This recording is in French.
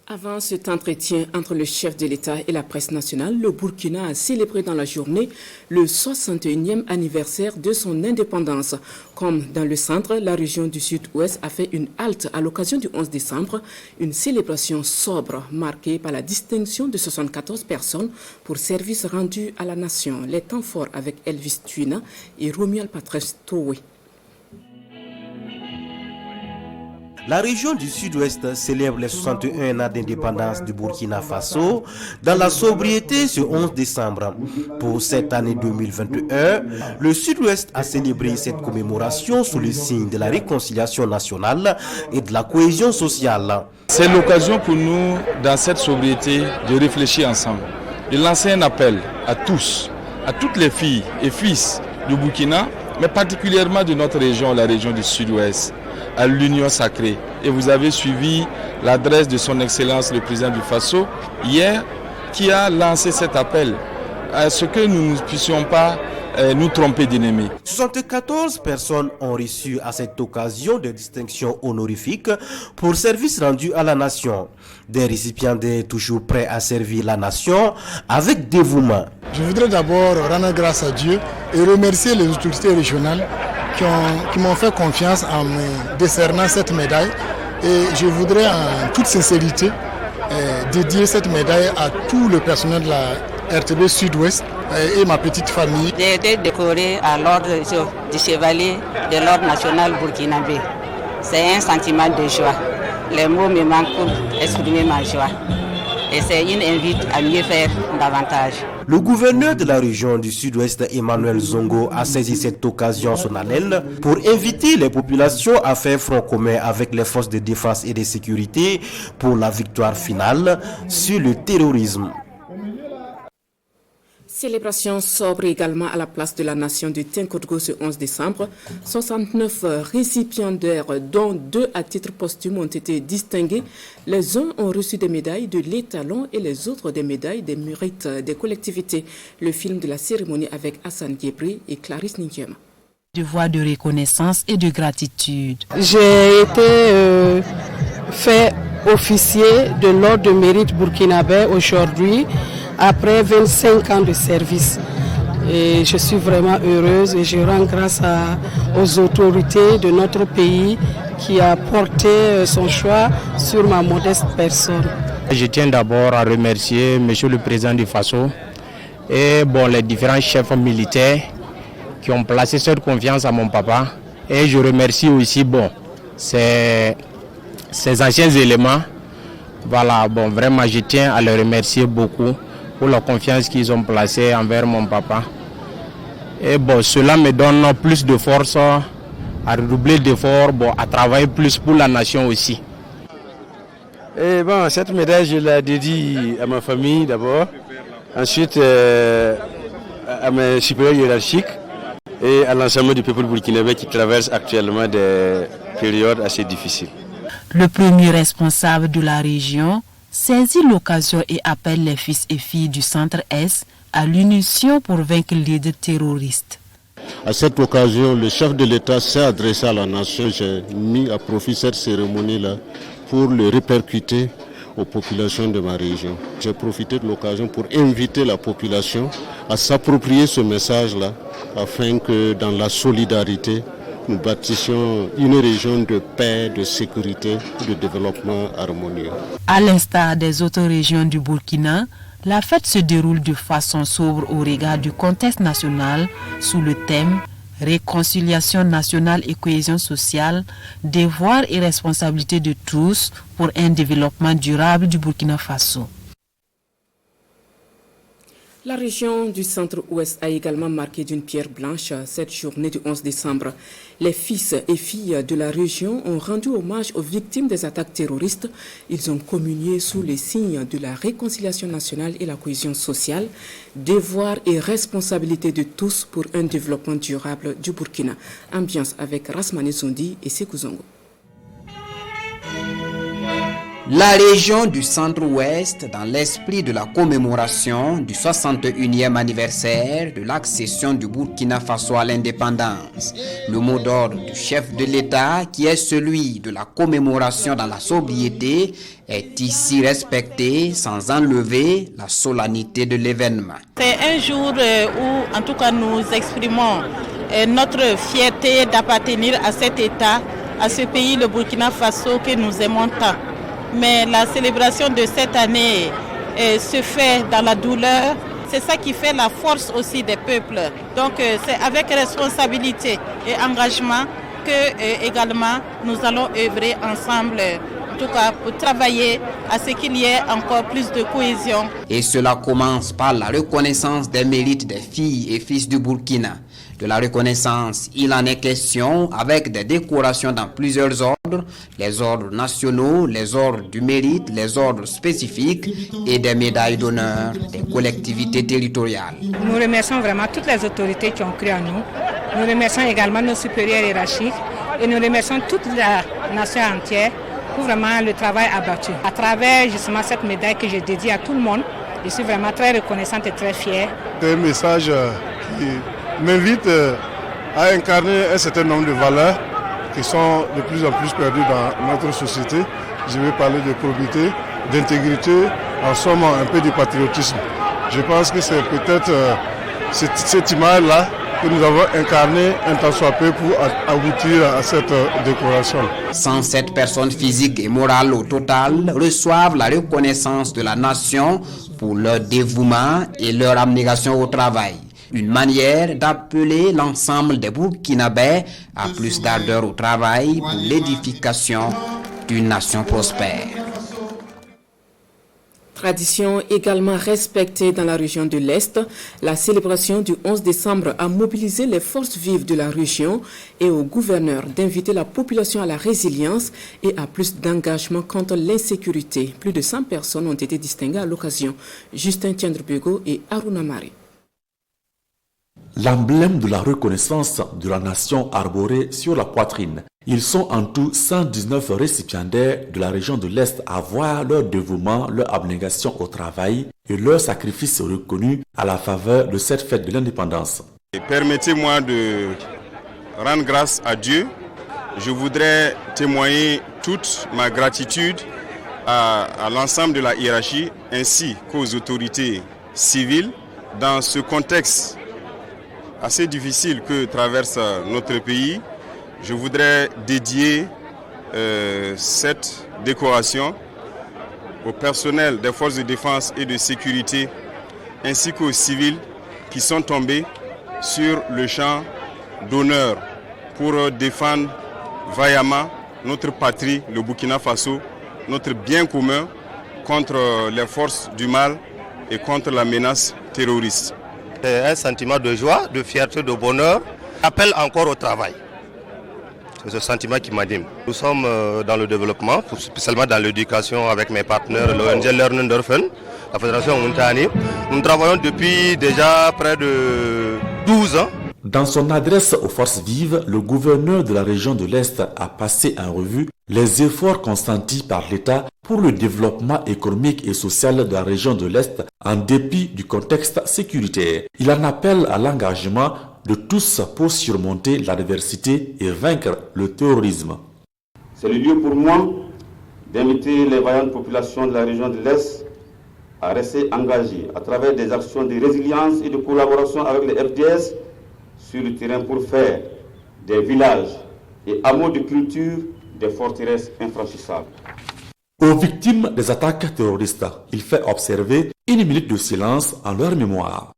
Avant cet entretien entre le chef de l'État et la presse nationale, le Burkina a célébré dans la journée le 61e anniversaire de son indépendance. Comme dans le centre, la région du Sud-Ouest a fait une halte à l'occasion du 11 décembre, une célébration sobre marquée par la distinction de 74 personnes pour service rendu à la nation. Les temps forts avec Elvis Tuina et Romuald Patrice Troué. La région du Sud-Ouest célèbre les 61 ans d'indépendance du Burkina Faso dans la sobriété ce 11 décembre. Pour cette année 2021, le Sud-Ouest a célébré cette commémoration sous le signe de la réconciliation nationale et de la cohésion sociale. C'est l'occasion pour nous, dans cette sobriété, de réfléchir ensemble, de lancer un appel à tous, à toutes les filles et fils du Burkina, mais particulièrement de notre région, la région du Sud-Ouest, à l'union sacrée. Et vous avez suivi l'adresse de son Excellence le président du Faso hier, qui a lancé cet appel à ce que nous ne puissions pas nous tromper d'ennemis. 74 personnes ont reçu à cette occasion des distinctions honorifiques pour service rendu à la nation. Des récipiendaires toujours prêts à servir la nation avec dévouement. Je voudrais d'abord rendre grâce à Dieu et remercier les autorités régionales qui m'ont fait confiance en me décernant cette médaille. Et je voudrais en toute sincérité dédier cette médaille à tout le personnel de la RTB Sud-Ouest et ma petite famille. J'ai été décoré à l'ordre du chevalier de l'ordre national burkinabé. C'est un sentiment de joie. Les mots me manquent pour exprimer ma joie. Et c'est une invite à mieux faire davantage. Le gouverneur de la région du Sud-Ouest, Emmanuel Zongo, a saisi cette occasion solennelle pour inviter les populations à faire front commun avec les forces de défense et de sécurité pour la victoire finale sur le terrorisme. Célébration sobre également à la place de la nation de Tinkoudgou ce 11 décembre. 69 récipiendaires, dont 2 à titre posthume, ont été distingués. Les uns ont reçu des médailles de l'étalon et les autres des médailles des mérites des collectivités. Le film de la cérémonie avec Hassan Guébri et Clarisse Ninkiema. Devoir de reconnaissance et de gratitude. J'ai été fait officier de l'ordre de mérite burkinabé aujourd'hui, après 25 ans de service. Et je suis vraiment heureuse et je rends grâce aux autorités de notre pays qui a porté son choix sur ma modeste personne. Je tiens d'abord à remercier Monsieur le Président du Faso et les différents chefs militaires qui ont placé cette confiance à mon papa. Et je remercie aussi ces anciens éléments. Voilà, vraiment je tiens à les remercier beaucoup pour la confiance qu'ils ont placée envers mon papa. Et cela me donne plus de force à redoubler d'efforts, à travailler plus pour la nation aussi. Et cette médaille, je la dédie à ma famille d'abord, ensuite à mes supérieurs hiérarchiques et à l'ensemble du peuple burkinabé qui traverse actuellement des périodes assez difficiles. Le premier responsable de la région saisit l'occasion et appelle les fils et filles du Centre-Est à l'unition pour vaincre l'idée terroriste. À cette occasion, le chef de l'État s'est adressé à la nation. J'ai mis à profit cette cérémonie-là pour le répercuter aux populations de ma région. J'ai profité de l'occasion pour inviter la population à s'approprier ce message-là afin que dans la solidarité, nous bâtissions une région de paix, de sécurité, de développement harmonieux. À l'instar des autres régions du Burkina, la fête se déroule de façon sobre au regard du contexte national sous le thème réconciliation nationale et cohésion sociale, devoirs et responsabilités de tous pour un développement durable du Burkina Faso. La région du centre-ouest a également marqué d'une pierre blanche cette journée du 11 décembre. Les fils et filles de la région ont rendu hommage aux victimes des attaques terroristes. Ils ont communié sous les signes de la réconciliation nationale et la cohésion sociale, devoirs et responsabilités de tous pour un développement durable du Burkina. Ambiance avec Rasmane Zondi et Sekou Zongo. La région du centre-ouest, dans l'esprit de la commémoration du 61e anniversaire de l'accession du Burkina Faso à l'indépendance. Le mot d'ordre du chef de l'État, qui est celui de la commémoration dans la sobriété, est ici respecté sans enlever la solennité de l'événement. C'est un jour où, en tout cas, nous exprimons notre fierté d'appartenir à cet État, à ce pays, le Burkina Faso, que nous aimons tant. Mais la célébration de cette année se fait dans la douleur. C'est ça qui fait la force aussi des peuples. Donc c'est avec responsabilité et engagement que également nous allons œuvrer ensemble, en tout cas pour travailler à ce qu'il y ait encore plus de cohésion. Et cela commence par la reconnaissance des mérites des filles et fils du Burkina. De la reconnaissance, il en est question avec des décorations dans plusieurs ordres, les ordres nationaux, les ordres du mérite, les ordres spécifiques et des médailles d'honneur des collectivités territoriales. Nous remercions vraiment toutes les autorités qui ont cru en nous. Nous remercions également nos supérieurs hiérarchiques et nous remercions toute la nation entière pour vraiment le travail abattu. À travers justement cette médaille que je dédie à tout le monde, je suis vraiment très reconnaissante et très fière. C'est un message qui m'invite à incarner un certain nombre de valeurs qui sont de plus en plus perdues dans notre société. Je vais parler de probité, d'intégrité, en somme un peu de patriotisme. Je pense que c'est peut-être cette image-là que nous avons incarnée un tant soit peu pour aboutir à cette décoration. 107 personnes physiques et morales au total reçoivent la reconnaissance de la nation pour leur dévouement et leur abnégation au travail. Une manière d'appeler l'ensemble des Burkinabés à plus d'ardeur au travail pour l'édification d'une nation prospère. Tradition également respectée dans la région de l'Est, la célébration du 11 décembre a mobilisé les forces vives de la région et au gouverneur d'inviter la population à la résilience et à plus d'engagement contre l'insécurité. Plus de 100 personnes ont été distinguées à l'occasion. Justin Tiendrebego et Aruna Mari. L'emblème de la reconnaissance de la nation arboré sur la poitrine. Ils sont en tout 119 récipiendaires de la région de l'Est à voir leur dévouement, leur abnégation au travail et leur sacrifice reconnu à la faveur de cette fête de l'indépendance. Permettez-moi de rendre grâce à Dieu. Je voudrais témoigner toute ma gratitude à l'ensemble de la hiérarchie ainsi qu'aux autorités civiles dans ce contexte assez difficile que traverse notre pays. Je voudrais dédier cette décoration au personnel des forces de défense et de sécurité ainsi qu'aux civils qui sont tombés sur le champ d'honneur pour défendre vaillamment notre patrie, le Burkina Faso, notre bien commun contre les forces du mal et contre la menace terroriste. C'est un sentiment de joie, de fierté, de bonheur. Appel encore au travail. C'est ce sentiment qui m'anime. Nous sommes dans le développement, spécialement dans l'éducation avec mes partenaires, l'ONG Lernendorfen, la Fédération Muntani. Nous travaillons depuis déjà près de 12 ans. Dans son adresse aux forces vives, le gouverneur de la région de l'Est a passé en revue les efforts consentis par l'État pour le développement économique et social de la région de l'Est en dépit du contexte sécuritaire. Il en appelle à l'engagement de tous pour surmonter l'adversité et vaincre le terrorisme. C'est le lieu pour moi d'inviter les vaillantes populations de la région de l'Est à rester engagées à travers des actions de résilience et de collaboration avec les FDS sur le terrain pour faire des villages et hameaux de culture des forteresses infranchissables. Aux victimes des attaques terroristes, il fait observer une minute de silence en leur mémoire.